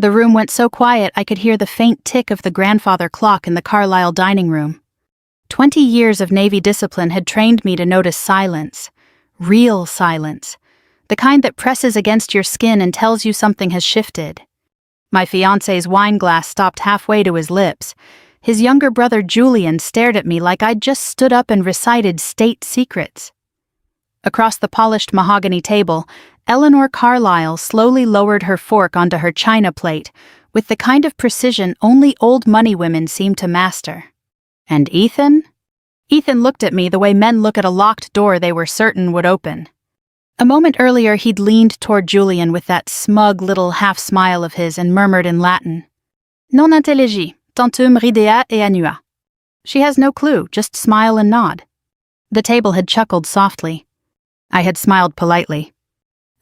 The room went so quiet I could hear the faint tick of the grandfather clock in the Carlisle dining room. 20 years of Navy discipline had trained me to notice silence. Real silence. The kind that presses against your skin and tells you something has shifted. My fiancé's wine glass stopped halfway to his lips. His younger brother Julian stared at me like I'd just stood up and recited state secrets. Across the polished mahogany table, Eleanor Carlisle slowly lowered her fork onto her china plate with the kind of precision only old money women seem to master. And Ethan? Ethan looked at me the way men look at a locked door they were certain would open. A moment earlier he'd leaned toward Julian with that smug little half-smile of his and murmured in Latin, "Non intelligis, tantum ridea et annua." She has no clue, just smile and nod. The table had chuckled softly. I had smiled politely.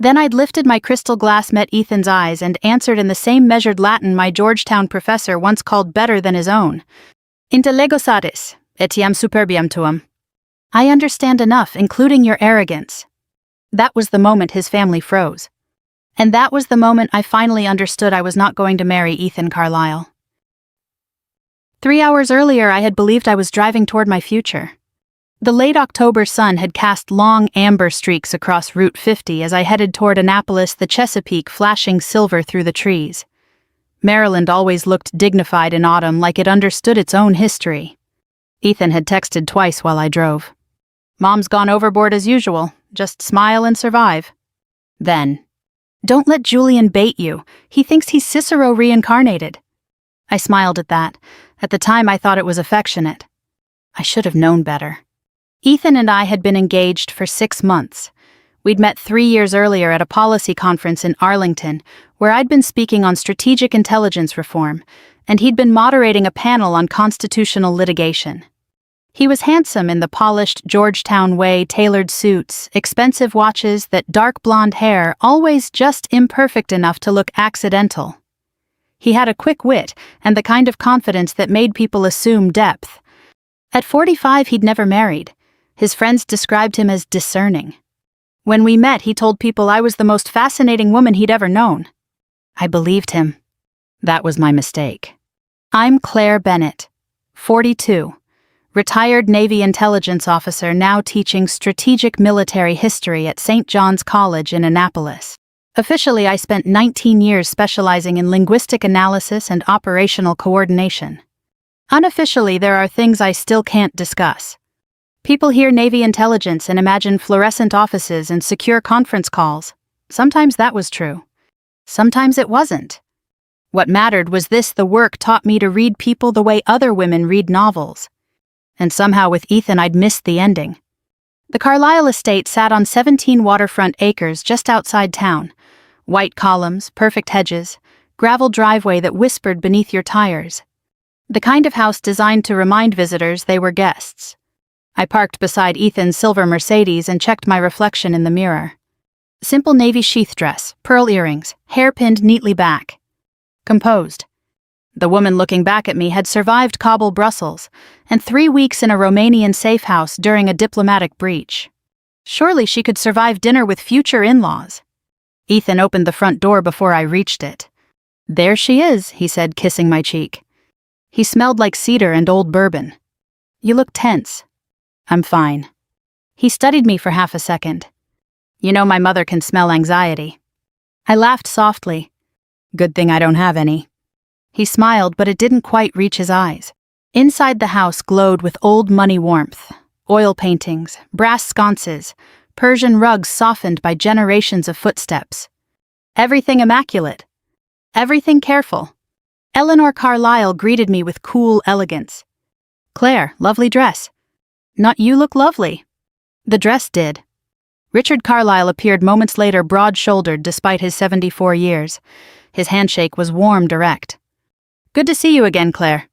Then I'd lifted my crystal glass, met Ethan's eyes, and answered in the same measured Latin my Georgetown professor once called better than his own. Intellego satis, etiam superbiam tuum. I understand enough, including your arrogance. That was the moment his family froze. And that was the moment I finally understood I was not going to marry Ethan Carlisle. 3 hours earlier I had believed I was driving toward my future. The late October sun had cast long amber streaks across Route 50 as I headed toward Annapolis, the Chesapeake flashing silver through the trees. Maryland always looked dignified in autumn, like it understood its own history. Ethan had texted twice while I drove. "Mom's gone overboard as usual. Just smile and survive." Then, "Don't let Julian bait you. He thinks he's Cicero reincarnated." I smiled at that. At the time I thought it was affectionate. I should have known better. Ethan and I had been engaged for 6 months. We'd met 3 years earlier at a policy conference in Arlington, where I'd been speaking on strategic intelligence reform, and he'd been moderating a panel on constitutional litigation. He was handsome in the polished Georgetown way, tailored suits, expensive watches, that dark blonde hair, always just imperfect enough to look accidental. He had a quick wit and the kind of confidence that made people assume depth. At 45, he'd never married. His friends described him as discerning. When we met, he told people I was the most fascinating woman he'd ever known. I believed him. That was my mistake. I'm Claire Bennett, 42, retired Navy intelligence officer now teaching strategic military history at St. John's College in Annapolis. Officially, I spent 19 years specializing in linguistic analysis and operational coordination. Unofficially, there are things I still can't discuss. People hear Navy intelligence and imagine fluorescent offices and secure conference calls. Sometimes that was true. Sometimes it wasn't. What mattered was this: the work taught me to read people the way other women read novels. And somehow with Ethan I'd missed the ending. The Carlisle estate sat on 17 waterfront acres just outside town. White columns, perfect hedges, gravel driveway that whispered beneath your tires. The kind of house designed to remind visitors they were guests. I parked beside Ethan's silver Mercedes and checked my reflection in the mirror. Simple navy sheath dress, pearl earrings, hair pinned neatly back. Composed. The woman looking back at me had survived Kabul, Brussels, and 3 weeks in a Romanian safe house during a diplomatic breach. Surely she could survive dinner with future in-laws. Ethan opened the front door before I reached it. "There she is," he said, kissing my cheek. He smelled like cedar and old bourbon. "You look tense." "I'm fine." He studied me for half a second. "You know, my mother can smell anxiety." I laughed softly. "Good thing I don't have any." He smiled, but it didn't quite reach his eyes. Inside the house glowed with old money warmth. Oil paintings, brass sconces, Persian rugs softened by generations of footsteps. Everything immaculate. Everything careful. Eleanor Carlisle greeted me with cool elegance. "Claire, lovely dress." "Not you look lovely." The dress did. Richard Carlisle appeared moments later, broad-shouldered despite his 74 years. His handshake was warm, direct. "Good to see you again, Claire."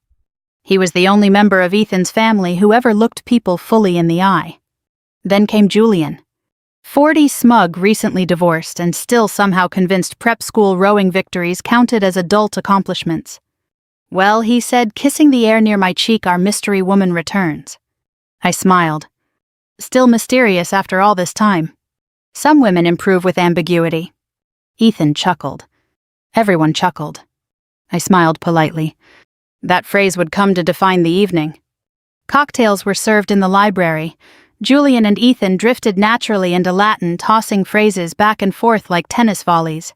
He was the only member of Ethan's family who ever looked people fully in the eye. Then came Julian. 40, smug, recently divorced, and still somehow convinced prep school rowing victories counted as adult accomplishments. "Well," he said, kissing the air near my cheek, "our mystery woman returns." I smiled. Still mysterious after all this time. Some women improve with ambiguity. Ethan chuckled. Everyone chuckled. I smiled politely. That phrase would come to define the evening. Cocktails were served in the library. Julian and Ethan drifted naturally into Latin, tossing phrases back and forth like tennis volleys.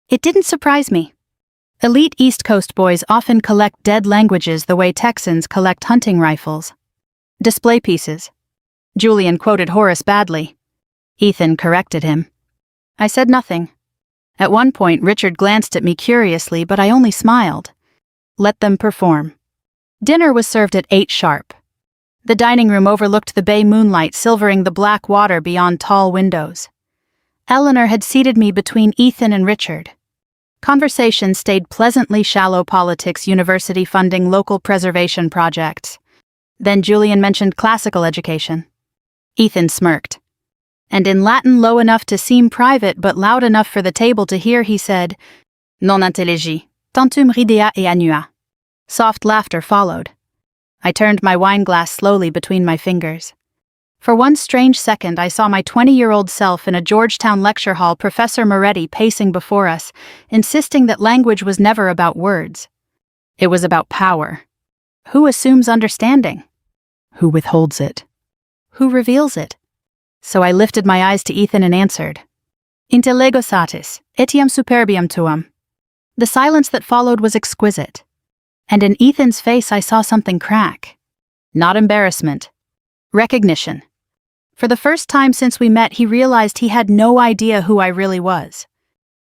It didn't surprise me. Elite East Coast boys often collect dead languages the way Texans collect hunting rifles. Display pieces. Julian quoted Horace badly. Ethan corrected him. I said nothing. At one point, Richard glanced at me curiously, but I only smiled. Let them perform. Dinner was served at 8 sharp. The dining room overlooked the bay moonlight silvering the black water beyond tall windows. Eleanor had seated me between Ethan and Richard. Conversation stayed pleasantly shallow: politics, university funding, local preservation projects. Then Julian mentioned classical education. Ethan smirked. And in Latin low enough to seem private but loud enough for the table to hear, he said, Non intelligi, tantum ridea et annua. Soft laughter followed. I turned my wineglass slowly between my fingers. For one strange second, I saw my 20-year-old self in a Georgetown lecture hall, Professor Moretti pacing before us, insisting that language was never about words. It was about power. Who assumes understanding? Who withholds it? Who reveals it? So I lifted my eyes to Ethan and answered, Intellego satis, etiam superbium tuam. The silence that followed was exquisite. And in Ethan's face I saw something crack. Not embarrassment. Recognition. For the first time since we met, he realized he had no idea who I really was.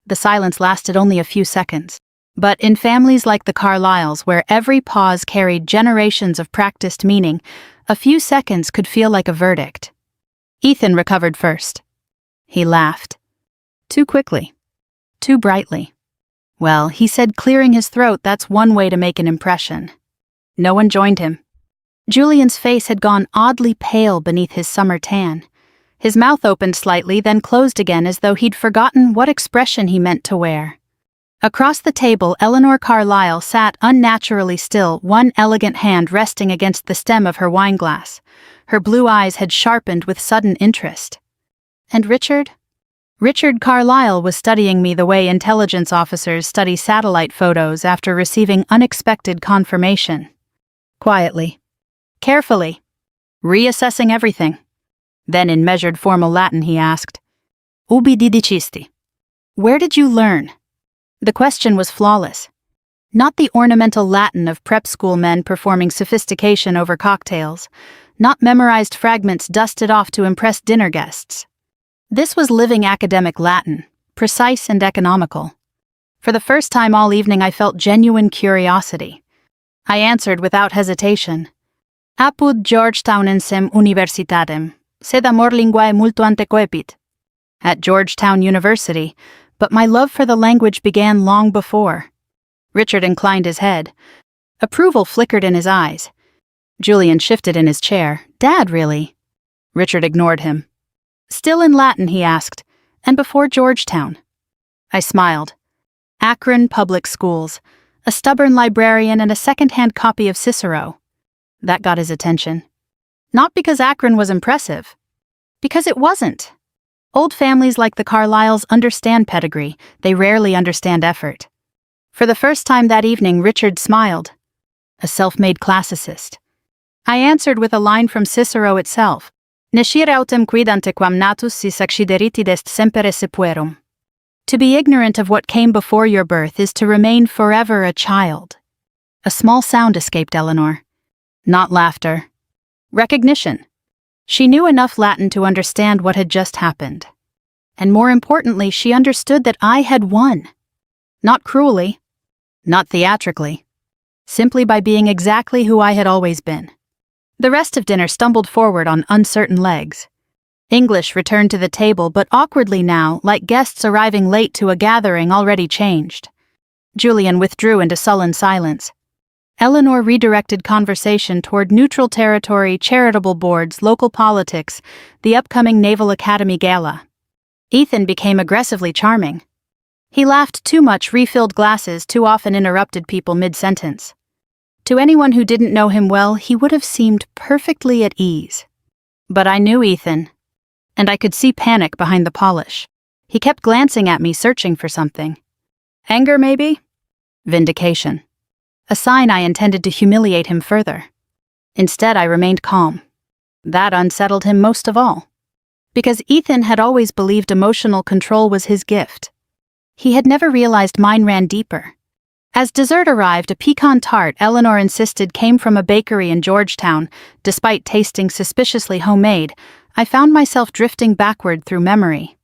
The silence lasted only a few seconds. But in families like the Carlyles, where every pause carried generations of practiced meaning, a few seconds could feel like a verdict. Ethan recovered first. He laughed. Too quickly. Too brightly. Well, he said, clearing his throat, that's one way to make an impression. No one joined him. Julian's face had gone oddly pale beneath his summer tan. His mouth opened slightly, then closed again as though he'd forgotten what expression he meant to wear. Across the table, Eleanor Carlyle sat unnaturally still, one elegant hand resting against the stem of her wineglass. Her blue eyes had sharpened with sudden interest. And Richard? Richard Carlyle was studying me the way intelligence officers study satellite photos after receiving unexpected confirmation. Quietly. Carefully. Reassessing everything. Then in measured formal Latin he asked, Ubi didicisti? Where did you learn? The question was flawless. Not the ornamental Latin of prep school men performing sophistication over cocktails, not memorized fragments dusted off to impress dinner guests. This was living academic Latin, precise and economical. For the first time all evening I felt genuine curiosity. I answered without hesitation. Apud Georgetownensem universitatem, sed amor linguae multo antequepit. At Georgetown University, but my love for the language began long before. Richard inclined his head. Approval flickered in his eyes. Julian shifted in his chair. Dad, really? Richard ignored him. Still in Latin, he asked, and before Georgetown. I smiled. Akron Public Schools, a stubborn librarian and a second-hand copy of Cicero. That got his attention. Not because Akron was impressive. Because it wasn't. Old families like the Carlyles understand pedigree, they rarely understand effort. For the first time that evening, Richard smiled. A self-made classicist. I answered with a line from Cicero itself. Nescire autem quid antequam natus sis accideritid est semper esse puerum. To be ignorant of what came before your birth is to remain forever a child. A small sound escaped Eleanor. Not laughter. Recognition. She knew enough Latin to understand what had just happened. And more importantly, she understood that I had won. Not cruelly. Not theatrically. Simply by being exactly who I had always been. The rest of dinner stumbled forward on uncertain legs. English returned to the table, but awkwardly now, like guests arriving late to a gathering already changed. Julian withdrew into sullen silence. Eleanor redirected conversation toward neutral territory, charitable boards, local politics, the upcoming Naval Academy Gala. Ethan became aggressively charming. He laughed too much, refilled glasses, too often interrupted people mid-sentence. To anyone who didn't know him well, he would have seemed perfectly at ease. But I knew Ethan, and I could see panic behind the polish. He kept glancing at me, searching for something. Anger, maybe? Vindication. A sign I intended to humiliate him further. Instead, I remained calm. That unsettled him most of all. Because Ethan had always believed emotional control was his gift. He had never realized mine ran deeper. As dessert arrived, a pecan tart Eleanor insisted came from a bakery in Georgetown. Despite tasting suspiciously homemade, I found myself drifting backward through memory.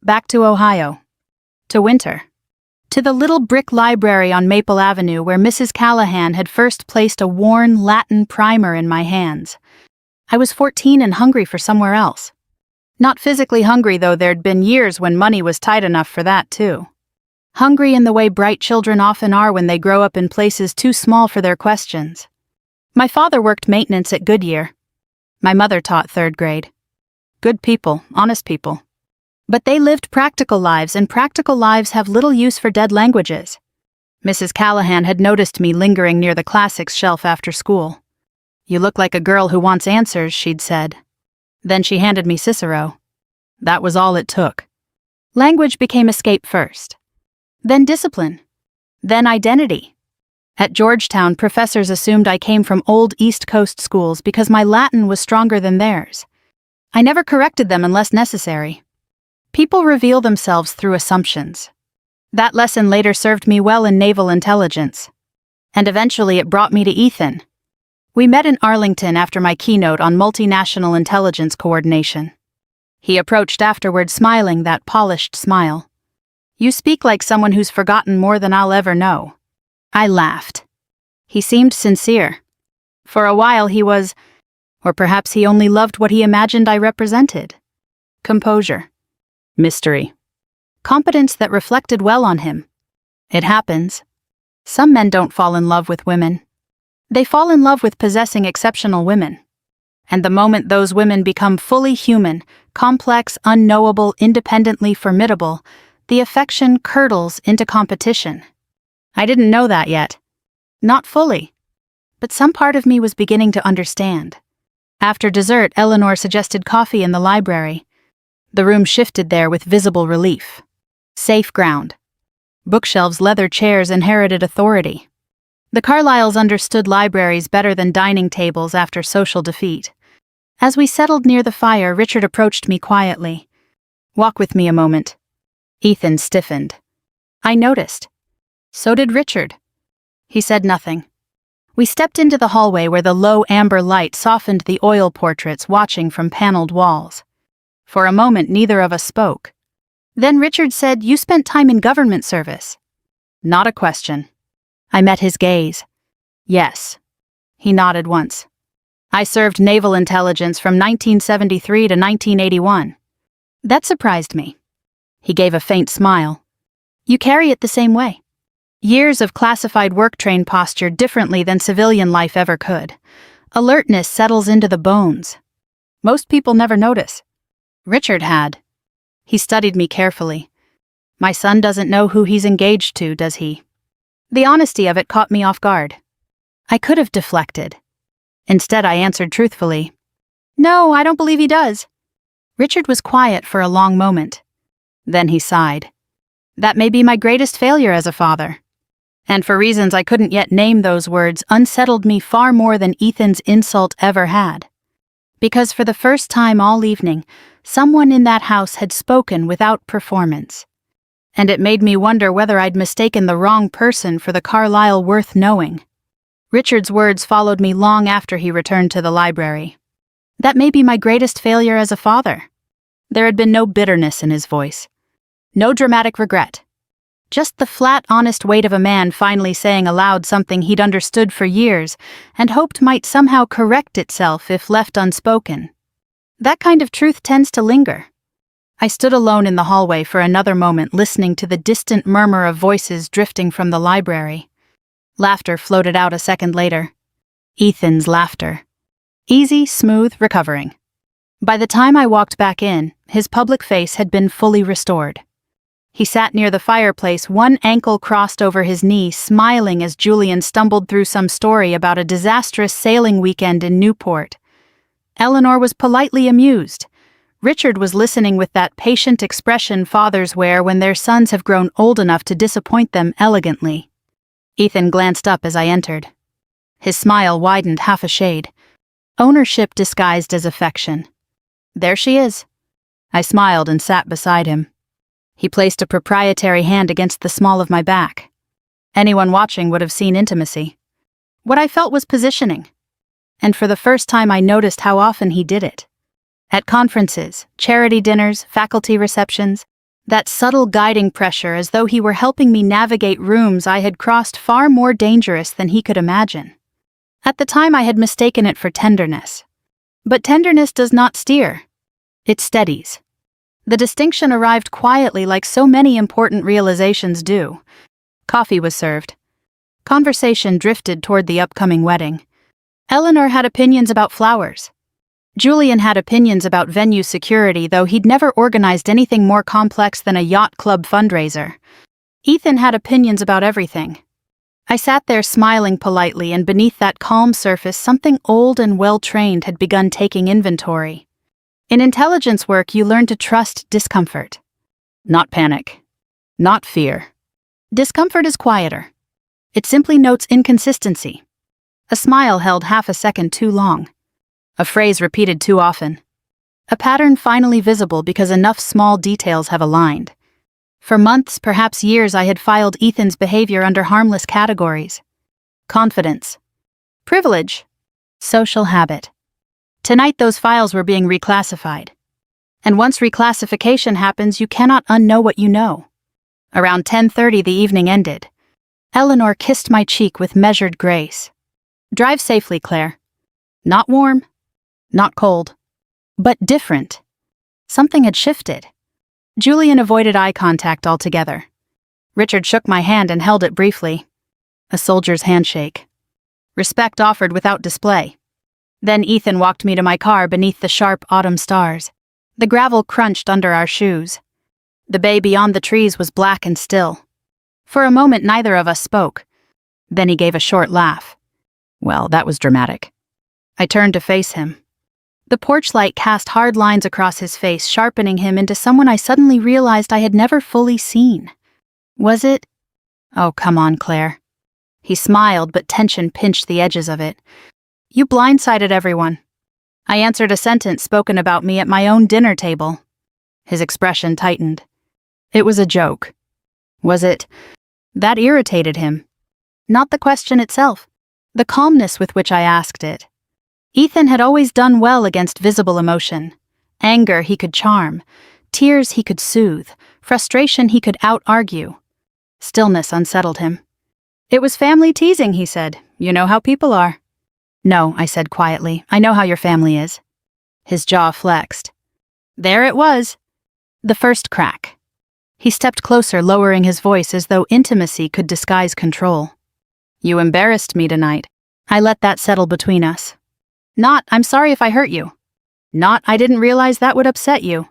Back to Ohio. To winter. To the little brick library on Maple Avenue where Mrs. Callahan had first placed a worn Latin primer in my hands. I was 14 and hungry for somewhere else. Not physically hungry, though there'd been years when money was tight enough for that, too. Hungry in the way bright children often are when they grow up in places too small for their questions. My father worked maintenance at Goodyear. My mother taught 3rd grade. Good people, honest people. But they lived practical lives, and practical lives have little use for dead languages. Mrs. Callahan had noticed me lingering near the classics shelf after school. "You look like a girl who wants answers," she'd said. Then she handed me Cicero. That was all it took. Language became escape first. Then discipline. Then identity. At Georgetown, professors assumed I came from old East Coast schools because my Latin was stronger than theirs. I never corrected them unless necessary. People reveal themselves through assumptions. That lesson later served me well in naval intelligence. And eventually it brought me to Ethan. We met in Arlington after my keynote on multinational intelligence coordination. He approached afterward smiling that polished smile. "You speak like someone who's forgotten more than I'll ever know." I laughed. He seemed sincere. For a while he was, or perhaps he only loved what he imagined I represented. Composure. Mystery. Competence that reflected well on him. It happens. Some men don't fall in love with women. They fall in love with possessing exceptional women. And the moment those women become fully human, complex, unknowable, independently formidable, the affection curdles into competition. I didn't know that yet. Not fully. But some part of me was beginning to understand. After dessert, Eleanor suggested coffee in the library. The room shifted there with visible relief. Safe ground. Bookshelves, leather chairs inherited authority. The Carlyles understood libraries better than dining tables after social defeat. As we settled near the fire, Richard approached me quietly. "Walk with me a moment." Ethan stiffened. I noticed. So did Richard. He said nothing. We stepped into the hallway where the low amber light softened the oil portraits watching from paneled walls. For a moment, neither of us spoke. Then Richard said, "You spent time in government service." Not a question. I met his gaze. Yes. He nodded once. I served naval intelligence from 1973 to 1981. That surprised me. He gave a faint smile. You carry it the same way. Years of classified work train posture differently than civilian life ever could. Alertness settles into the bones. Most people never notice. Richard had. He studied me carefully. My son doesn't know who he's engaged to, does he? The honesty of it caught me off guard. I could have deflected. Instead, I answered truthfully. No, I don't believe he does. Richard was quiet for a long moment. Then he sighed. That may be my greatest failure as a father. And for reasons I couldn't yet name, those words unsettled me far more than Ethan's insult ever had. Because for the first time all evening, someone in that house had spoken without performance. And it made me wonder whether I'd mistaken the wrong person for the Carlyle worth knowing. Richard's words followed me long after he returned to the library. That may be my greatest failure as a father. There had been no bitterness in his voice. No dramatic regret. Just the flat, honest weight of a man finally saying aloud something he'd understood for years and hoped might somehow correct itself if left unspoken. That kind of truth tends to linger. I stood alone in the hallway for another moment, listening to the distant murmur of voices drifting from the library. Laughter floated out a second later. Ethan's laughter. Easy, smooth, recovering. By the time I walked back in, his public face had been fully restored. He sat near the fireplace, one ankle crossed over his knee, smiling as Julian stumbled through some story about a disastrous sailing weekend in Newport. Eleanor was politely amused. Richard was listening with that patient expression fathers wear when their sons have grown old enough to disappoint them elegantly. Ethan glanced up as I entered. His smile widened half a shade. Ownership disguised as affection. There she is. I smiled and sat beside him. He placed a proprietary hand against the small of my back. Anyone watching would have seen intimacy. What I felt was positioning. And for the first time I noticed how often he did it. At conferences, charity dinners, faculty receptions, that subtle guiding pressure as though he were helping me navigate rooms I had crossed far more dangerous than he could imagine. At the time I had mistaken it for tenderness. But tenderness does not steer. It steadies. The distinction arrived quietly like so many important realizations do. Coffee was served. Conversation drifted toward the upcoming wedding. Eleanor had opinions about flowers. Julian had opinions about venue security, though he'd never organized anything more complex than a yacht club fundraiser. Ethan had opinions about everything. I sat there smiling politely, and beneath that calm surface something old and well-trained had begun taking inventory. In intelligence work, you learn to trust discomfort. Not panic. Not fear. Discomfort is quieter. It simply notes inconsistency. A smile held half a second too long. A phrase repeated too often. A pattern finally visible because enough small details have aligned. For months, perhaps years, I had filed Ethan's behavior under harmless categories. Confidence. Privilege. Social habit. Tonight those files were being reclassified. And once reclassification happens, you cannot unknow what you know. Around 10:30 the evening ended. Eleanor kissed my cheek with measured grace. Drive safely, Claire. Not warm. Not cold. But different. Something had shifted. Julian avoided eye contact altogether. Richard shook my hand and held it briefly. A soldier's handshake. Respect offered without display. Then Ethan walked me to my car beneath the sharp autumn stars. The gravel crunched under our shoes. The bay beyond the trees was black and still. For a moment neither of us spoke. Then he gave a short laugh. Well, that was dramatic. I turned to face him. The porch light cast hard lines across his face, sharpening him into someone I suddenly realized I had never fully seen. Was it? Oh, come on, Claire. He smiled, but tension pinched the edges of it. You blindsided everyone. I answered a sentence spoken about me at my own dinner table. His expression tightened. It was a joke. Was it? That irritated him. Not the question itself, the calmness with which I asked it. Ethan had always done well against visible emotion. Anger he could charm, tears he could soothe, frustration he could out-argue. Stillness unsettled him. It was family teasing, he said. You know how people are. No, I said quietly. I know how your family is. His jaw flexed. There it was. The first crack. He stepped closer, lowering his voice as though intimacy could disguise control. You embarrassed me tonight. I let that settle between us. Not, I'm sorry if I hurt you. Not, I didn't realize that would upset you.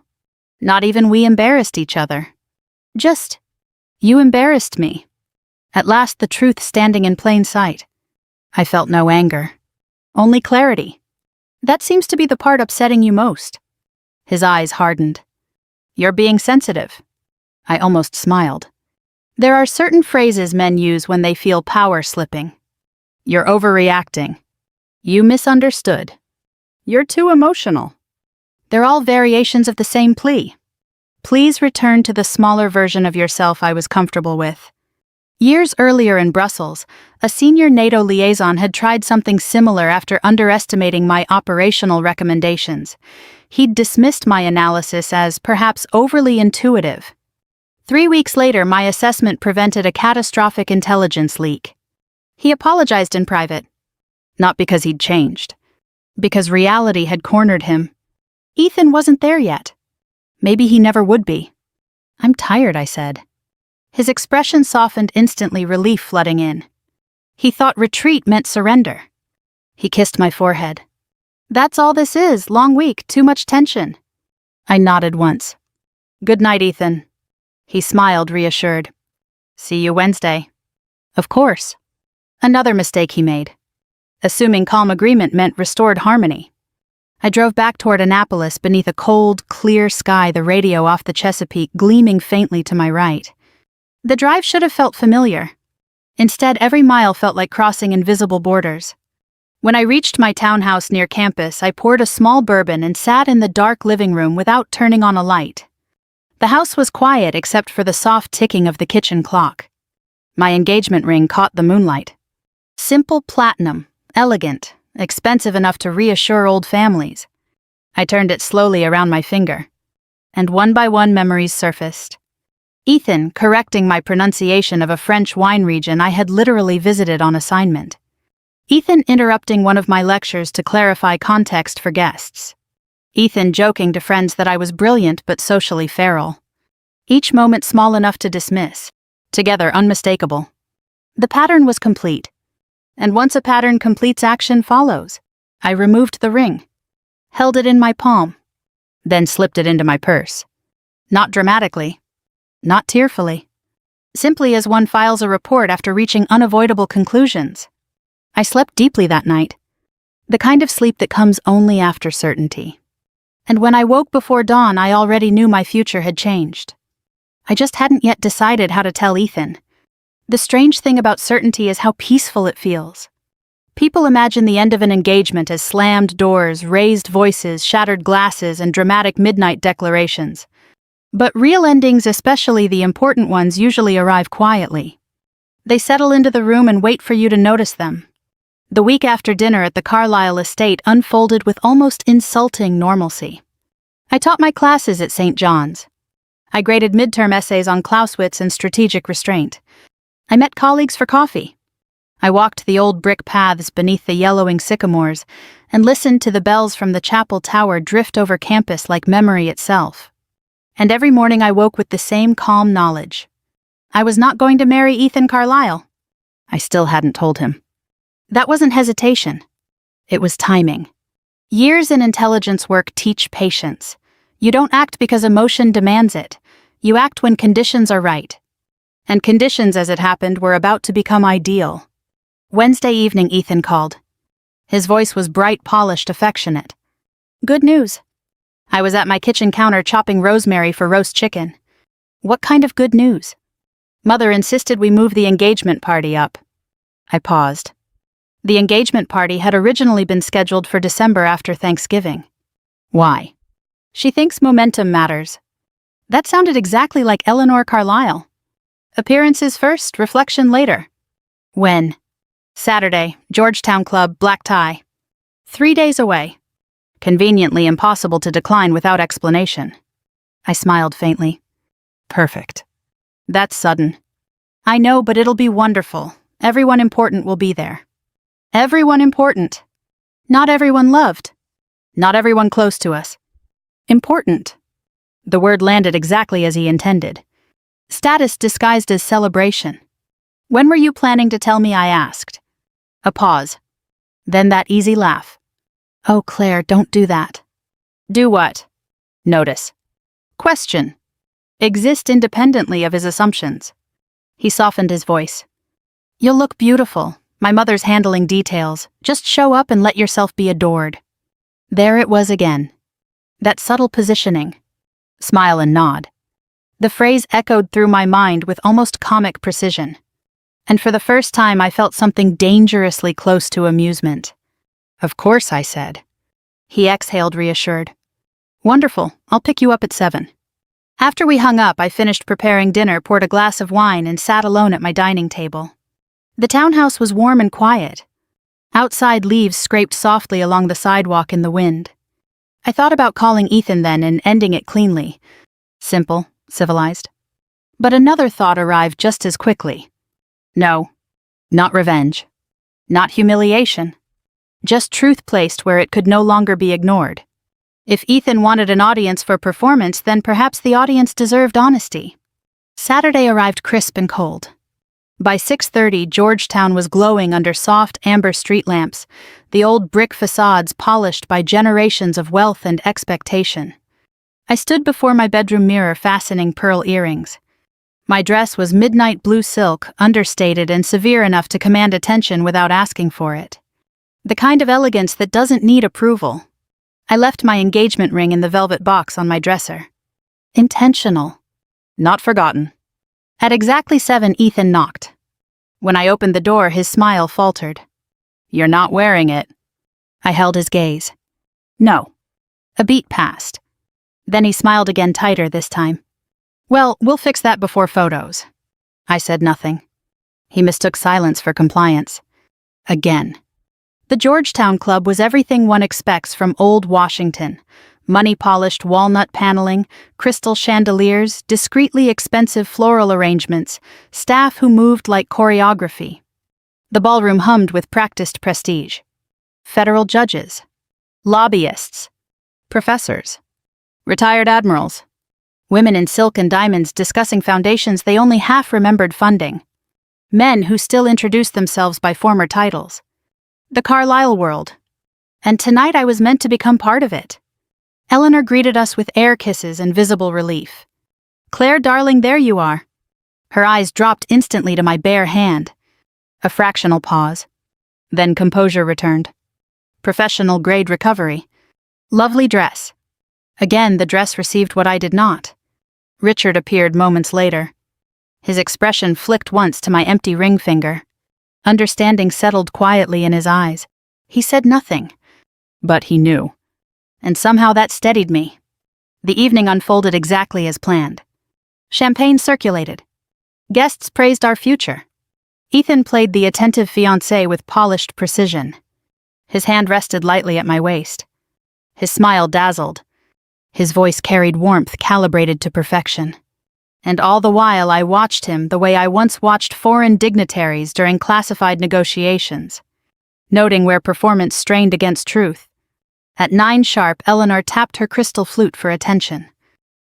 Not even we embarrassed each other. Just, you embarrassed me. At last the truth standing in plain sight. I felt no anger. Only clarity. That seems to be the part upsetting you most. His eyes hardened. You're being sensitive. I almost smiled. There are certain phrases men use when they feel power slipping. You're overreacting. You misunderstood. You're too emotional. They're all variations of the same plea. Please return to the smaller version of yourself I was comfortable with. Years earlier in Brussels, a senior NATO liaison had tried something similar after underestimating my operational recommendations. He'd dismissed my analysis as perhaps overly intuitive. 3 weeks later, my assessment prevented a catastrophic intelligence leak. He apologized in private. Not because he'd changed. Because reality had cornered him. Ethan wasn't there yet. Maybe he never would be. I'm tired, I said. His expression softened instantly, relief flooding in. He thought retreat meant surrender. He kissed my forehead. That's all this is, long week, too much tension. I nodded once. Good night, Ethan. He smiled, reassured. See you Wednesday. Of course. Another mistake he made. Assuming calm agreement meant restored harmony. I drove back toward Annapolis beneath a cold, clear sky, the radio off the Chesapeake gleaming faintly to my right. The drive should have felt familiar. Instead, every mile felt like crossing invisible borders. When I reached my townhouse near campus, I poured a small bourbon and sat in the dark living room without turning on a light. The house was quiet except for the soft ticking of the kitchen clock. My engagement ring caught the moonlight. Simple platinum, elegant, expensive enough to reassure old families. I turned it slowly around my finger, and one by one memories surfaced. Ethan correcting my pronunciation of a French wine region I had literally visited on assignment. Ethan interrupting one of my lectures to clarify context for guests. Ethan joking to friends that I was brilliant but socially feral. Each moment small enough to dismiss, together unmistakable. The pattern was complete. And once a pattern completes, action follows. I removed the ring, held it in my palm, then slipped it into my purse. Not dramatically, not tearfully. Simply as one files a report after reaching unavoidable conclusions. I slept deeply that night, the kind of sleep that comes only after certainty. And when I woke before dawn, I already knew my future had changed. I just hadn't yet decided how to tell Ethan. The strange thing about certainty is how peaceful it feels. People imagine the end of an engagement as slammed doors, raised voices, shattered glasses, and dramatic midnight declarations. But real endings, especially the important ones, usually arrive quietly. They settle into the room and wait for you to notice them. The week after dinner at the Carlisle estate unfolded with almost insulting normalcy. I taught my classes at St. John's. I graded midterm essays on Clausewitz and strategic restraint. I met colleagues for coffee. I walked the old brick paths beneath the yellowing sycamores and listened to the bells from the chapel tower drift over campus like memory itself. And every morning I woke with the same calm knowledge. I was not going to marry Ethan Carlisle. I still hadn't told him. That wasn't hesitation. It was timing. Years in intelligence work teach patience. You don't act because emotion demands it. You act when conditions are right. And conditions, as it happened, were about to become ideal. Wednesday evening, Ethan called. His voice was bright, polished, affectionate. Good news. I was at my kitchen counter chopping rosemary for roast chicken. What kind of good news? Mother insisted we move the engagement party up. I paused. The engagement party had originally been scheduled for December after Thanksgiving. Why? She thinks momentum matters. That sounded exactly like Eleanor Carlisle. Appearances first, reflection later. When? Saturday, Georgetown Club, black tie. 3 days away. Conveniently impossible to decline without explanation. I smiled faintly. Perfect. That's sudden. I know, but it'll be wonderful. Everyone important will be there. Everyone important. Not everyone loved. Not everyone close to us. Important. The word landed exactly as he intended. Status disguised as celebration. When were you planning to tell me? I asked. A pause. Then that easy laugh. Oh, Claire, don't do that. Do what? Notice. Question. Exist independently of his assumptions. He softened his voice. You'll look beautiful. My mother's handling details. Just show up and let yourself be adored. There it was again. That subtle positioning. Smile and nod. The phrase echoed through my mind with almost comic precision. And for the first time I felt something dangerously close to amusement. Of course, I said. He exhaled, reassured. Wonderful, I'll pick you up at 7. After we hung up, I finished preparing dinner, poured a glass of wine, and sat alone at my dining table. The townhouse was warm and quiet. Outside leaves scraped softly along the sidewalk in the wind. I thought about calling Ethan then and ending it cleanly. Simple, civilized. But another thought arrived just as quickly. No, not revenge. Not humiliation. Just truth placed where it could no longer be ignored. If Ethan wanted an audience for performance, then perhaps the audience deserved honesty. Saturday arrived crisp and cold. By 6:30, Georgetown was glowing under soft amber street lamps, the old brick facades polished by generations of wealth and expectation. I stood before my bedroom mirror fastening pearl earrings. My dress was midnight blue silk, understated and severe enough to command attention without asking for it. The kind of elegance that doesn't need approval. I left my engagement ring in the velvet box on my dresser. Intentional. Not forgotten. At exactly 7, Ethan knocked. When I opened the door, his smile faltered. "You're not wearing it." I held his gaze. "No." A beat passed. Then he smiled again, tighter this time. "Well, we'll fix that before photos." I said nothing. He mistook silence for compliance. Again. The Georgetown Club was everything one expects from old Washington. Money-polished walnut paneling, crystal chandeliers, discreetly expensive floral arrangements, staff who moved like choreography. The ballroom hummed with practiced prestige. Federal judges, lobbyists, professors, retired admirals, women in silk and diamonds discussing foundations they only half remembered funding, men who still introduced themselves by former titles. The Carlisle world. And tonight I was meant to become part of it. Eleanor greeted us with air kisses and visible relief. "Claire, darling, there you are." Her eyes dropped instantly to my bare hand. A fractional pause. Then composure returned. Professional grade recovery. Lovely dress. Again, the dress received what I did not. Richard appeared moments later. His expression flicked once to my empty ring finger. Understanding settled quietly in his eyes. He said nothing. But he knew. And somehow that steadied me. The evening unfolded exactly as planned. Champagne circulated. Guests praised our future. Ethan played the attentive fiancé with polished precision. His hand rested lightly at my waist. His smile dazzled. His voice carried warmth calibrated to perfection. And all the while I watched him the way I once watched foreign dignitaries during classified negotiations, noting where performance strained against truth. At 9 sharp, Eleanor tapped her crystal flute for attention.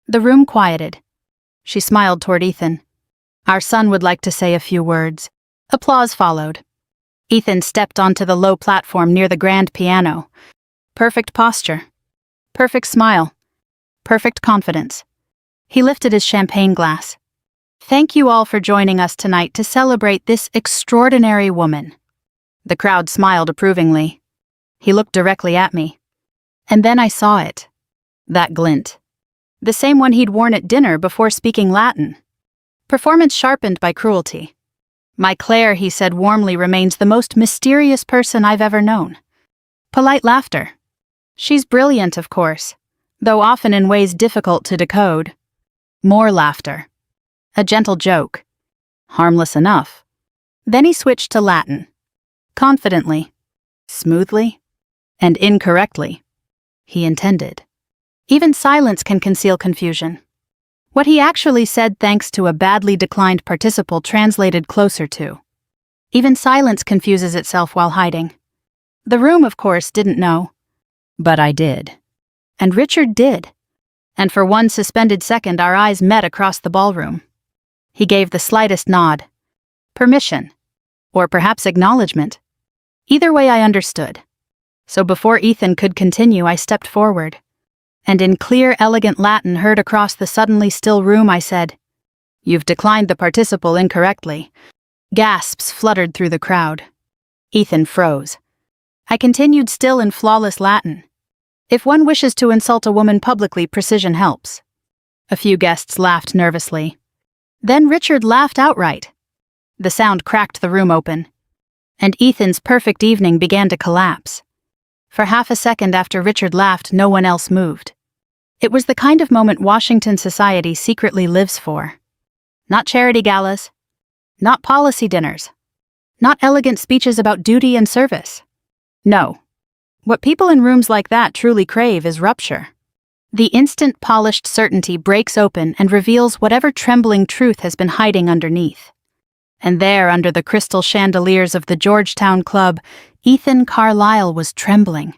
The room quieted. She smiled toward Ethan. Our son would like to say a few words. Applause followed. Ethan stepped onto the low platform near the grand piano. Perfect posture. Perfect smile. Perfect confidence. He lifted his champagne glass. "Thank you all for joining us tonight to celebrate this extraordinary woman." The crowd smiled approvingly. He looked directly at me. And then I saw it. That glint. The same one he'd worn at dinner before speaking Latin. Performance sharpened by cruelty. "My Claire," he said warmly, "remains the most mysterious person I've ever known." Polite laughter. "She's brilliant, of course, though often in ways difficult to decode." More laughter. A gentle joke. Harmless enough. Then he switched to Latin. Confidently. Smoothly. And incorrectly. He intended. Even silence can conceal confusion. What he actually said, thanks to a badly declined participle, translated closer to. Even silence confuses itself while hiding. The room, of course, didn't know. But I did. And Richard did. And for one suspended second our eyes met across the ballroom. He gave the slightest nod. Permission. Or perhaps acknowledgement. Either way I understood. So before Ethan could continue, I stepped forward. And in clear, elegant Latin heard across the suddenly still room, I said, "You've declined the participle incorrectly." Gasps fluttered through the crowd. Ethan froze. I continued still in flawless Latin. "If one wishes to insult a woman publicly, precision helps." A few guests laughed nervously. Then Richard laughed outright. The sound cracked the room open. And Ethan's perfect evening began to collapse. For half a second after Richard laughed, no one else moved. It was the kind of moment Washington society secretly lives for. Not charity galas. Not policy dinners. Not elegant speeches about duty and service. No. What people in rooms like that truly crave is rupture. The instant polished certainty breaks open and reveals whatever trembling truth has been hiding underneath. And there, under the crystal chandeliers of the Georgetown Club, Ethan Carlisle was trembling.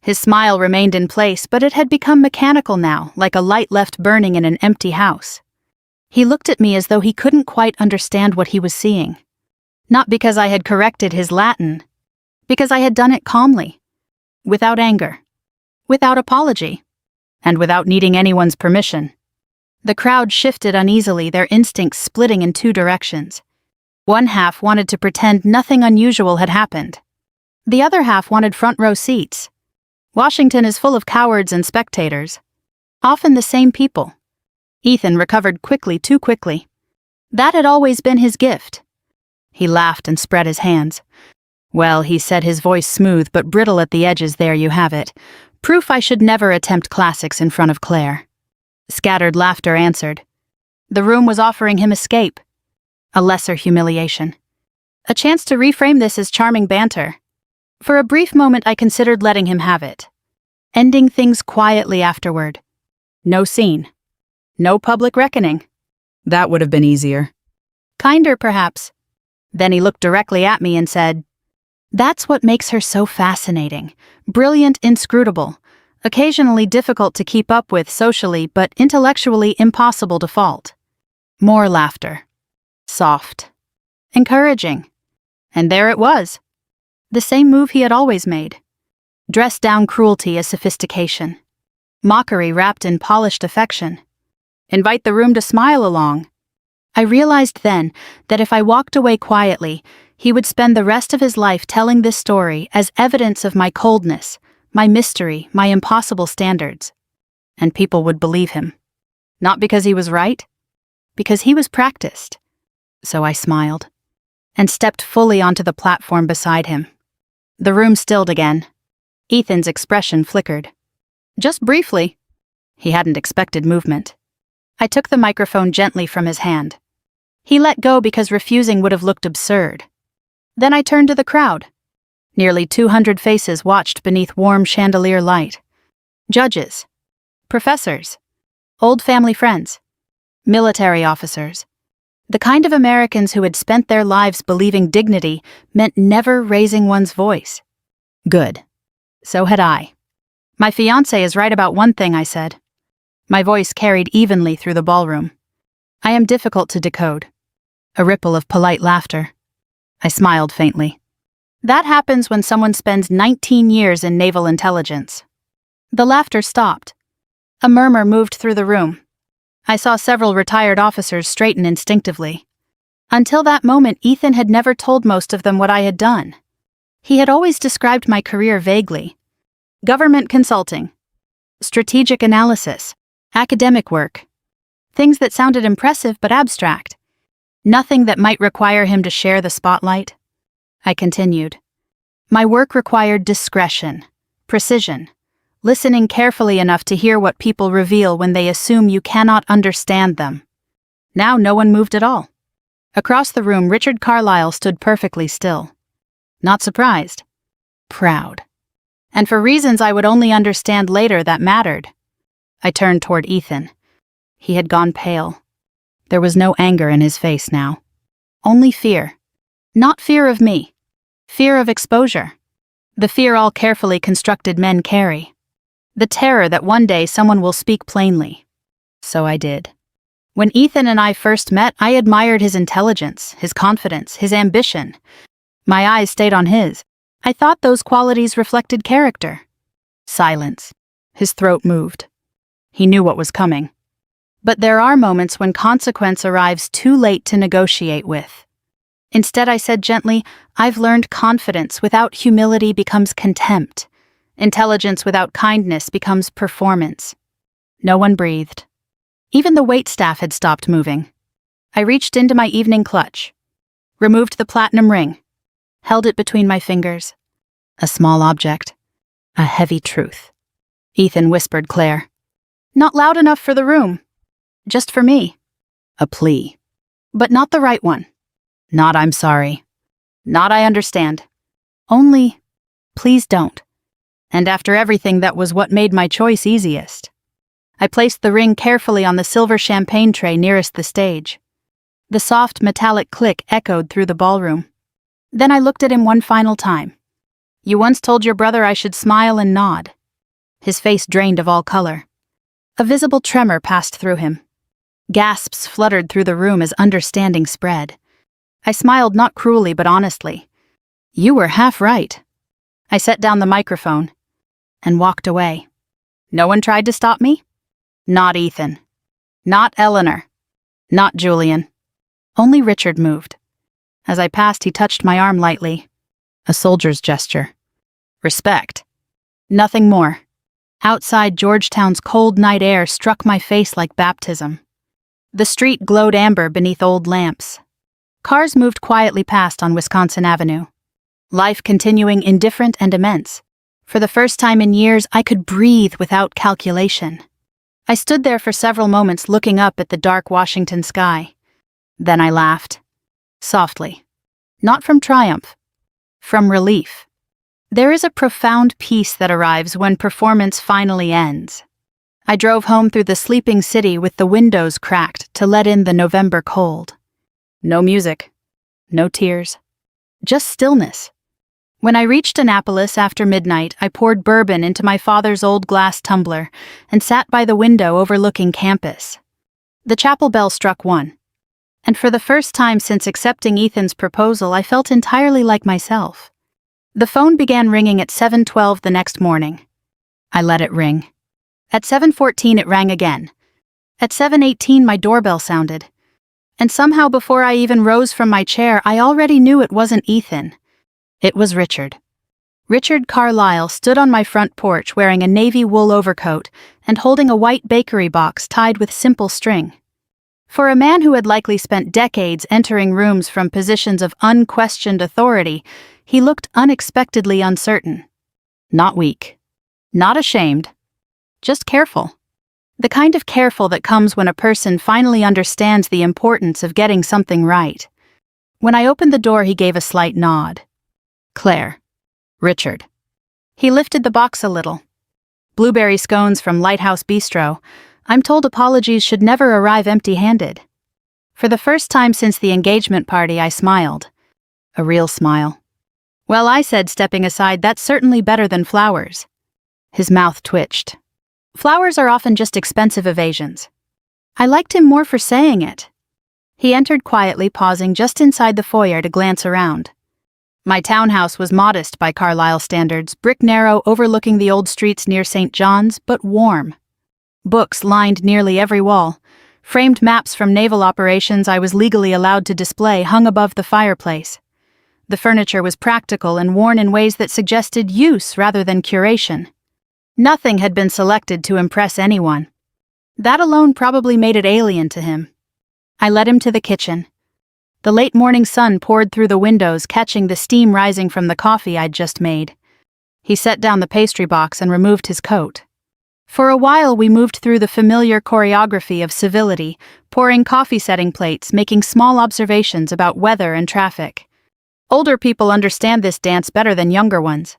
His smile remained in place, but it had become mechanical now, like a light left burning in an empty house. He looked at me as though he couldn't quite understand what he was seeing. Not because I had corrected his Latin, because I had done it calmly, without anger, without apology, and without needing anyone's permission. The crowd shifted uneasily, their instincts splitting in 2 directions. One half wanted to pretend nothing unusual had happened. The other half wanted front-row seats. Washington is full of cowards and spectators. Often the same people. Ethan recovered quickly, too quickly. That had always been his gift. He laughed and spread his hands. Well, he said, his voice smooth but brittle at the edges. There you have it. Proof I should never attempt classics in front of Claire. Scattered laughter answered. The room was offering him escape. A lesser humiliation. A chance to reframe this as charming banter. For a brief moment I considered letting him have it. Ending things quietly afterward. No scene. No public reckoning. That would have been easier. Kinder, perhaps. Then he looked directly at me and said, "That's what makes her so fascinating. Brilliant, inscrutable. Occasionally difficult to keep up with socially, but intellectually impossible to fault." More laughter. Soft. Encouraging. And there it was. The same move he had always made. Dressed down cruelty as sophistication. Mockery wrapped in polished affection. Invite the room to smile along. I realized then that if I walked away quietly, he would spend the rest of his life telling this story as evidence of my coldness, my mystery, my impossible standards. And people would believe him. Not because he was right, because he was practiced. So I smiled, and stepped fully onto the platform beside him. The room stilled again. Ethan's expression flickered. Just briefly. He hadn't expected movement. I took the microphone gently from his hand. He let go because refusing would have looked absurd. Then I turned to the crowd. Nearly 200 faces watched beneath warm chandelier light. Judges. Professors. Old family friends. Military officers. The kind of Americans who had spent their lives believing dignity meant never raising one's voice. Good. So had I. My fiancé is right about one thing, I said. My voice carried evenly through the ballroom. I am difficult to decode. A ripple of polite laughter. I smiled faintly. That happens when someone spends 19 years in naval intelligence. The laughter stopped. A murmur moved through the room. I saw several retired officers straighten instinctively. Until that moment, Ethan had never told most of them what I had done. He had always described my career vaguely. Government consulting. Strategic analysis. Academic work. Things that sounded impressive but abstract. Nothing that might require him to share the spotlight. I continued. My work required discretion, precision, listening carefully enough to hear what people reveal when they assume you cannot understand them. Now no one moved at all. Across the room, Richard Carlyle stood perfectly still. Not surprised. Proud. And for reasons I would only understand later that mattered. I turned toward Ethan. He had gone pale. There was no anger in his face now. Only fear. Not fear of me. Fear of exposure. The fear all carefully constructed men carry. The terror that one day someone will speak plainly. So I did. When Ethan and I first met, I admired his intelligence, his confidence, his ambition. My eyes stayed on his. I thought those qualities reflected character. Silence. His throat moved. He knew what was coming. But there are moments when consequence arrives too late to negotiate with. Instead, I said gently, I've learned confidence without humility becomes contempt. Intelligence without kindness becomes performance. No one breathed. Even the waitstaff had stopped moving. I reached into my evening clutch, removed the platinum ring, held it between my fingers. A small object. A heavy truth. Ethan whispered Claire. Not loud enough for the room. Just for me. A plea. But not the right one. Not I'm sorry. Not I understand. Only, please don't. And after everything, that was what made my choice easiest. I placed the ring carefully on the silver champagne tray nearest the stage. The soft metallic click echoed through the ballroom. Then I looked at him one final time. You once told your brother I should smile and nod. His face drained of all color. A visible tremor passed through him. Gasps fluttered through the room as understanding spread. I smiled not cruelly but honestly. You were half right. I set down the microphone and walked away. No one tried to stop me? Not Ethan. Not Eleanor. Not Julian. Only Richard moved. As I passed, he touched my arm lightly. A soldier's gesture. Respect. Nothing more. Outside, Georgetown's cold night air struck my face like baptism. The street glowed amber beneath old lamps. Cars moved quietly past on Wisconsin Avenue. Life continuing indifferent and immense. For the first time in years, I could breathe without calculation. I stood there for several moments looking up at the dark Washington sky. Then I laughed. Softly. Not from triumph. From relief. There is a profound peace that arrives when performance finally ends. I drove home through the sleeping city with the windows cracked to let in the November cold. No music. No tears. Just stillness. When I reached Annapolis after midnight, I poured bourbon into my father's old glass tumbler and sat by the window overlooking campus. The chapel bell struck 1. And for the first time since accepting Ethan's proposal, I felt entirely like myself. The phone began ringing at 7:12 the next morning. I let it ring. At 7:14 it rang again. At 7:18 my doorbell sounded. And somehow before I even rose from my chair, I already knew it wasn't Ethan. It was Richard. Richard Carlisle stood on my front porch wearing a navy wool overcoat and holding a white bakery box tied with simple string. For a man who had likely spent decades entering rooms from positions of unquestioned authority, he looked unexpectedly uncertain. Not weak. Not ashamed. Just careful. The kind of careful that comes when a person finally understands the importance of getting something right. When I opened the door, he gave a slight nod. Claire. Richard. He lifted the box a little. Blueberry scones from Lighthouse Bistro. I'm told apologies should never arrive empty-handed. For the first time since the engagement party, I smiled. A real smile. Well, I said, stepping aside, that's certainly better than flowers. His mouth twitched. Flowers are often just expensive evasions. I liked him more for saying it. He entered quietly, pausing just inside the foyer to glance around. My townhouse was modest by Carlisle standards, brick narrow overlooking the old streets near St. John's, but warm. Books lined nearly every wall. Framed maps from naval operations I was legally allowed to display hung above the fireplace. The furniture was practical and worn in ways that suggested use rather than curation. Nothing had been selected to impress anyone. That alone probably made it alien to him. I led him to the kitchen. The late morning sun poured through the windows, catching the steam rising from the coffee I'd just made. He set down the pastry box and removed his coat. For a while we moved through the familiar choreography of civility, pouring coffee-setting plates, making small observations about weather and traffic. Older people understand this dance better than younger ones.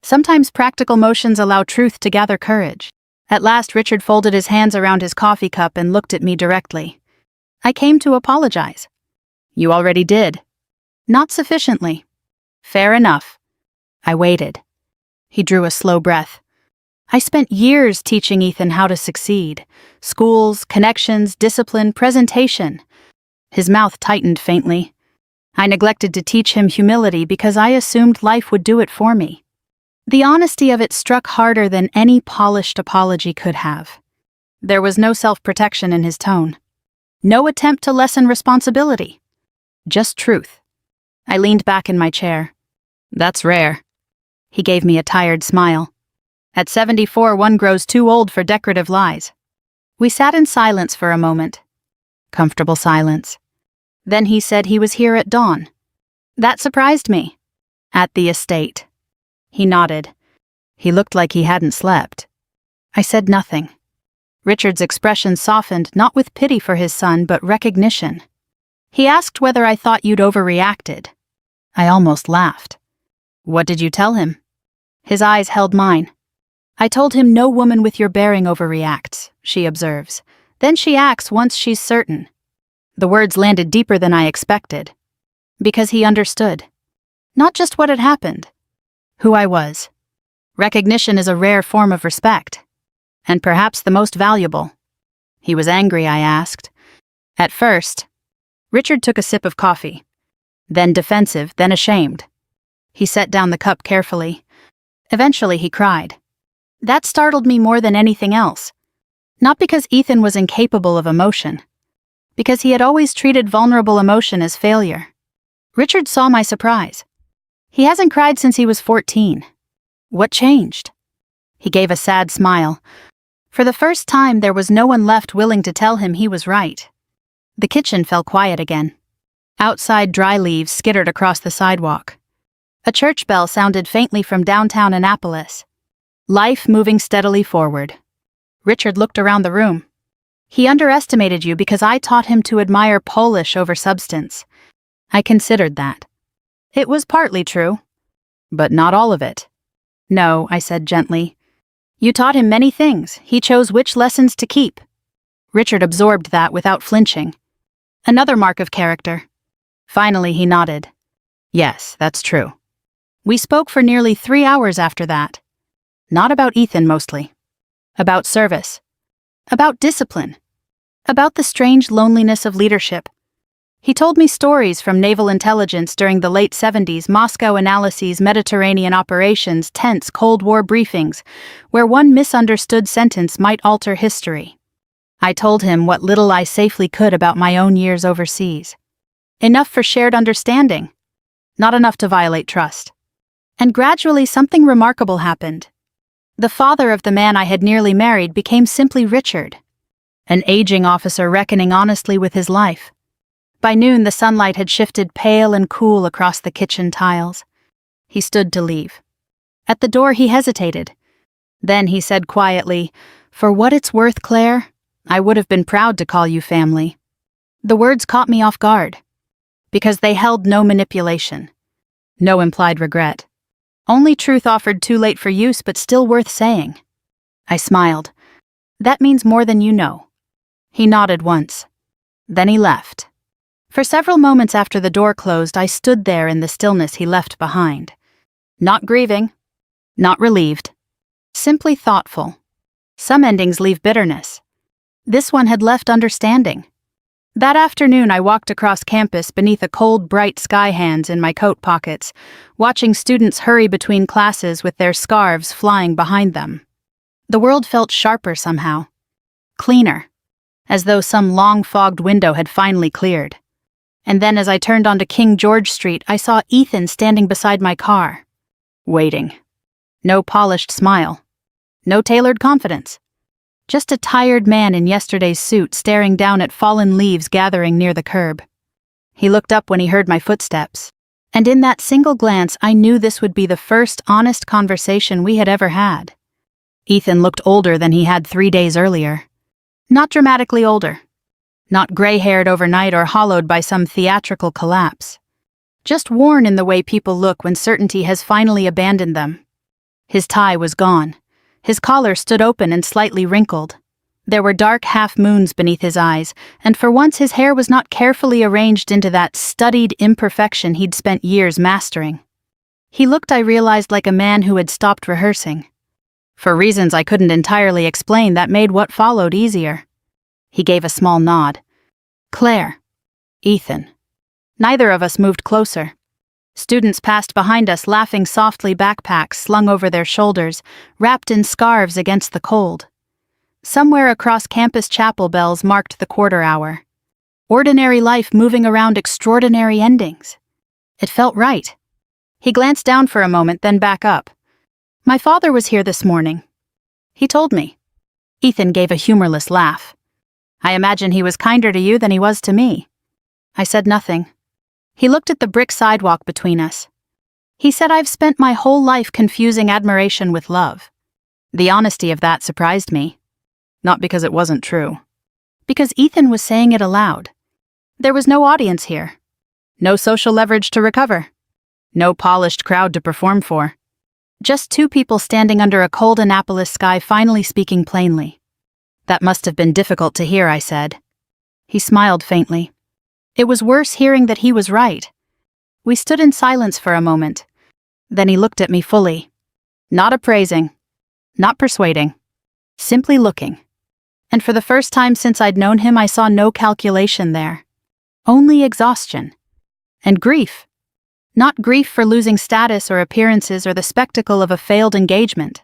Sometimes practical motions allow truth to gather courage. At last Richard folded his hands around his coffee cup and looked at me directly. I came to apologize. You already did. Not sufficiently. Fair enough. I waited. He drew a slow breath. I spent years teaching Ethan how to succeed. Schools, connections, discipline, presentation. His mouth tightened faintly. I neglected to teach him humility because I assumed life would do it for me. The honesty of it struck harder than any polished apology could have. There was no self-protection in his tone. No attempt to lessen responsibility. Just truth. I leaned back in my chair. That's rare. He gave me a tired smile. At 74, one grows too old for decorative lies. We sat in silence for a moment. Comfortable silence. Then he said he was here at dawn. That surprised me. At the estate. He nodded. He looked like he hadn't slept. I said nothing. Richard's expression softened, not with pity for his son, but recognition. He asked whether I thought you'd overreacted. I almost laughed. What did you tell him? His eyes held mine. I told him no woman with your bearing overreacts, she observes. Then she acts once she's certain. The words landed deeper than I expected. Because he understood. Not just what had happened. Who I was. Recognition is a rare form of respect. And perhaps the most valuable. He was angry, I asked. At first. Richard took a sip of coffee. Then defensive, then ashamed. He set down the cup carefully. Eventually he cried. That startled me more than anything else. Not because Ethan was incapable of emotion. Because he had always treated vulnerable emotion as failure. Richard saw my surprise. He hasn't cried since he was 14. What changed? He gave a sad smile. For the first time, there was no one left willing to tell him he was right. The kitchen fell quiet again. Outside, dry leaves skittered across the sidewalk. A church bell sounded faintly from downtown Annapolis. Life moving steadily forward. Richard looked around the room. He underestimated you because I taught him to admire polish over substance. I considered that. It was partly true. But not all of it. No, I said gently. You taught him many things. He chose which lessons to keep. Richard absorbed that without flinching. Another mark of character. Finally, he nodded. Yes, that's true. We spoke for nearly 3 hours after that. Not about Ethan mostly. About service. About discipline. About the strange loneliness of leadership. He told me stories from naval intelligence during the late 70s, Moscow analyses, Mediterranean operations, tense Cold War briefings, where one misunderstood sentence might alter history. I told him what little I safely could about my own years overseas. Enough for shared understanding. Not enough to violate trust. And gradually something remarkable happened. The father of the man I had nearly married became simply Richard. An aging officer reckoning honestly with his life. By noon, the sunlight had shifted pale and cool across the kitchen tiles. He stood to leave. At the door, he hesitated. Then he said quietly, "For what it's worth, Claire, I would have been proud to call you family." The words caught me off guard, because they held no manipulation, no implied regret. Only truth offered too late for use, but still worth saying. I smiled. That means more than you know. He nodded once. Then he left. For several moments after the door closed, I stood there in the stillness he left behind. Not grieving, not relieved, simply thoughtful. Some endings leave bitterness. This one had left understanding. That afternoon, I walked across campus beneath a cold, bright sky, hands in my coat pockets, watching students hurry between classes with their scarves flying behind them. The world felt sharper somehow, cleaner, as though some long-fogged window had finally cleared. And then as I turned onto King George Street, I saw Ethan standing beside my car, waiting. No polished smile, no tailored confidence. Just a tired man in yesterday's suit staring down at fallen leaves gathering near the curb. He looked up when he heard my footsteps, and in that single glance I knew this would be the first honest conversation we had ever had. Ethan looked older than he had 3 days earlier. Not dramatically older. Not gray-haired overnight or hollowed by some theatrical collapse. Just worn in the way people look when certainty has finally abandoned them. His tie was gone. His collar stood open and slightly wrinkled. There were dark half-moons beneath his eyes, and for once his hair was not carefully arranged into that studied imperfection he'd spent years mastering. He looked, I realized, like a man who had stopped rehearsing. For reasons I couldn't entirely explain, that made what followed easier. He gave a small nod. Claire. Ethan. Neither of us moved closer. Students passed behind us, laughing softly, backpacks slung over their shoulders, wrapped in scarves against the cold. Somewhere across campus, chapel bells marked the quarter hour. Ordinary life moving around extraordinary endings. It felt right. He glanced down for a moment, then back up. My father was here this morning. He told me. Ethan gave a humorless laugh. I imagine he was kinder to you than he was to me. I said nothing. He looked at the brick sidewalk between us. He said, I've spent my whole life confusing admiration with love. The honesty of that surprised me. Not because it wasn't true. Because Ethan was saying it aloud. There was no audience here. No social leverage to recover. No polished crowd to perform for. Just two people standing under a cold Annapolis sky finally speaking plainly. That must have been difficult to hear, I said. He smiled faintly. It was worse hearing that he was right. We stood in silence for a moment. Then he looked at me fully. Not appraising. Not persuading. Simply looking. And for the first time since I'd known him, I saw no calculation there. Only exhaustion. And grief. Not grief for losing status or appearances or the spectacle of a failed engagement.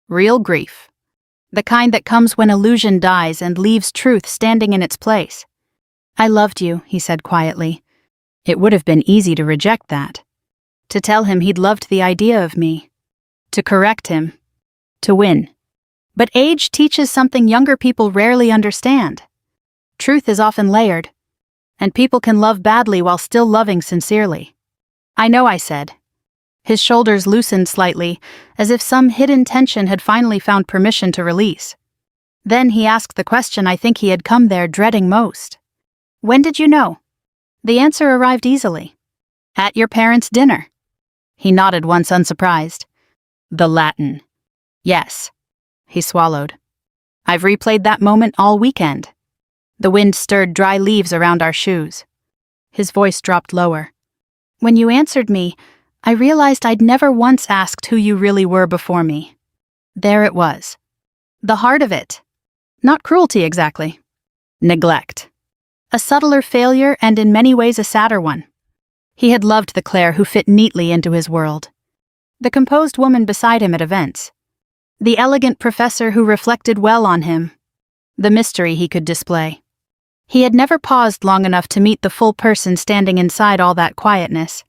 Real grief. The kind that comes when illusion dies and leaves truth standing in its place. I loved you, he said quietly. It would have been easy to reject that. To tell him he'd loved the idea of me. To correct him. To win. But age teaches something younger people rarely understand. Truth is often layered. And people can love badly while still loving sincerely. I know, I said. His shoulders loosened slightly, as if some hidden tension had finally found permission to release. Then he asked the question I think he had come there dreading most. When did you know? The answer arrived easily. At your parents' dinner. He nodded once unsurprised. The Latin. Yes. He swallowed. I've replayed that moment all weekend. The wind stirred dry leaves around our shoes. His voice dropped lower. When you answered me, I realized I'd never once asked who you really were before me. There it was. The heart of it. Not cruelty exactly. Neglect. A subtler failure and in many ways a sadder one. He had loved the Claire who fit neatly into his world. The composed woman beside him at events. The elegant professor who reflected well on him. The mystery he could display. He had never paused long enough to meet the full person standing inside all that quietness.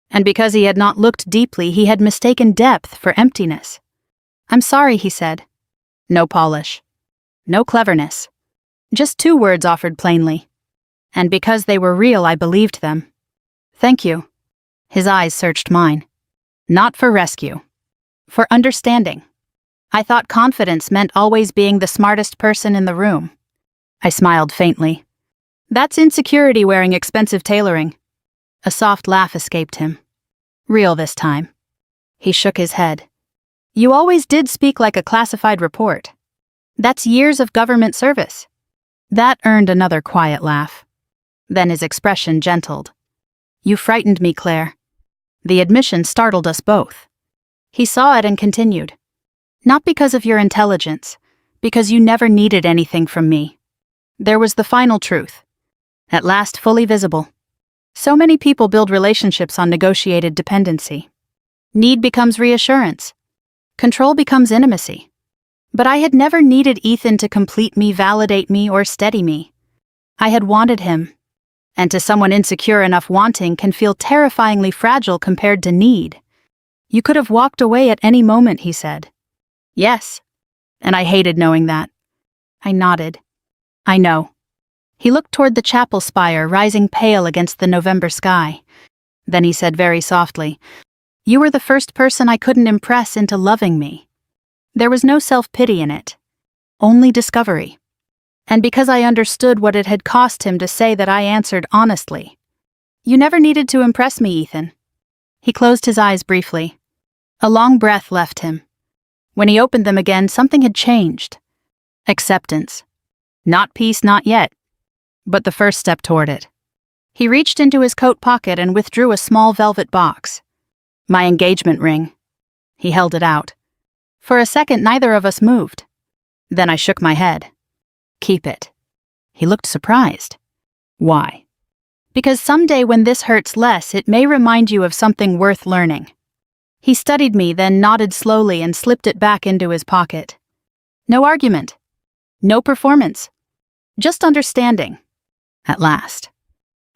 And because he had not looked deeply, he had mistaken depth for emptiness. I'm sorry, he said. No polish. No cleverness. Just 2 words offered plainly. And because they were real, I believed them. Thank you. His eyes searched mine. Not for rescue. For understanding. I thought confidence meant always being the smartest person in the room. I smiled faintly. That's insecurity wearing expensive tailoring. A soft laugh escaped him. Real this time. He shook his head. You always did speak like a classified report. That's years of government service. That earned another quiet laugh. Then his expression gentled. You frightened me, Claire. The admission startled us both. He saw it and continued. Not because of your intelligence, because you never needed anything from me. There was the final truth. At last fully visible. So many people build relationships on negotiated dependency. Need becomes reassurance. Control becomes intimacy. But I had never needed Ethan to complete me, validate me, or steady me. I had wanted him. And to someone insecure enough, wanting can feel terrifyingly fragile compared to need. You could have walked away at any moment, he said. Yes. And I hated knowing that. I nodded. I know. He looked toward the chapel spire rising pale against the November sky. Then he said very softly, You were the first person I couldn't impress into loving me. There was no self-pity in it. Only discovery. And because I understood what it had cost him to say that, I answered honestly. You never needed to impress me, Ethan. He closed his eyes briefly. A long breath left him. When he opened them again, something had changed. Acceptance. Not peace, not yet. But the first step toward it. He reached into his coat pocket and withdrew a small velvet box. My engagement ring. He held it out. For a second, neither of us moved. Then I shook my head. Keep it. He looked surprised. Why? Because someday when this hurts less, it may remind you of something worth learning. He studied me, then nodded slowly and slipped it back into his pocket. No argument. No performance. Just understanding. At last.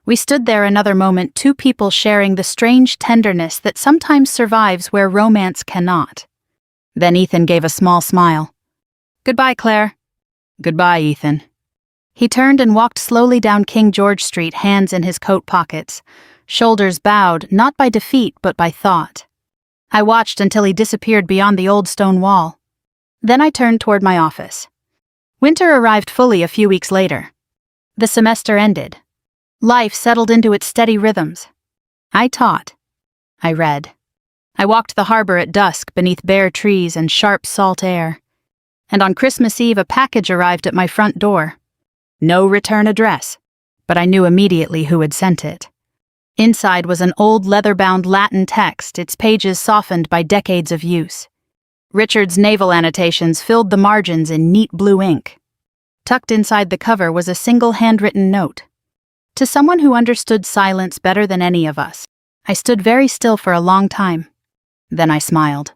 We stood there another moment, 2 people sharing the strange tenderness that sometimes survives where romance cannot. Then Ethan gave a small smile. Goodbye, Claire. Goodbye, Ethan. He turned and walked slowly down King George Street, hands in his coat pockets, shoulders bowed, not by defeat but by thought. I watched until he disappeared beyond the old stone wall. Then I turned toward my office. Winter arrived fully a few weeks later. The semester ended. Life settled into its steady rhythms. I taught. I read. I walked the harbor at dusk beneath bare trees and sharp salt air. And on Christmas Eve, a package arrived at my front door. No return address, but I knew immediately who had sent it. Inside was an old leather-bound Latin text, its pages softened by decades of use. Richard's naval annotations filled the margins in neat blue ink. Tucked inside the cover was a single handwritten note. To someone who understood silence better than any of us. I stood very still for a long time. Then I smiled.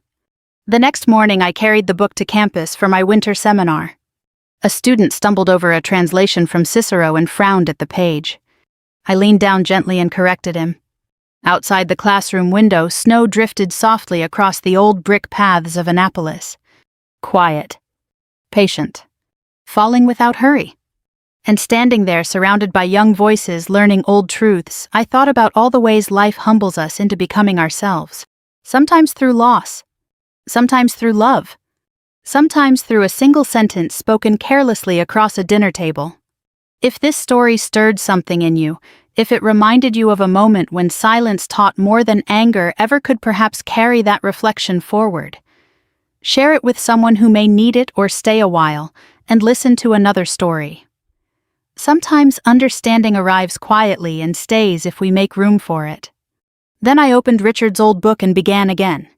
The next morning I carried the book to campus for my winter seminar. A student stumbled over a translation from Cicero and frowned at the page. I leaned down gently and corrected him. Outside the classroom window, snow drifted softly across the old brick paths of Annapolis. Quiet. Patient. Falling without hurry. And standing there surrounded by young voices learning old truths, I thought about all the ways life humbles us into becoming ourselves. Sometimes through loss. Sometimes through love. Sometimes through a single sentence spoken carelessly across a dinner table. If this story stirred something in you, if it reminded you of a moment when silence taught more than anger ever could, perhaps carry that reflection forward. Share it with someone who may need it or stay a while, and listen to another story. Sometimes understanding arrives quietly and stays if we make room for it. Then I opened Richard's old book and began again.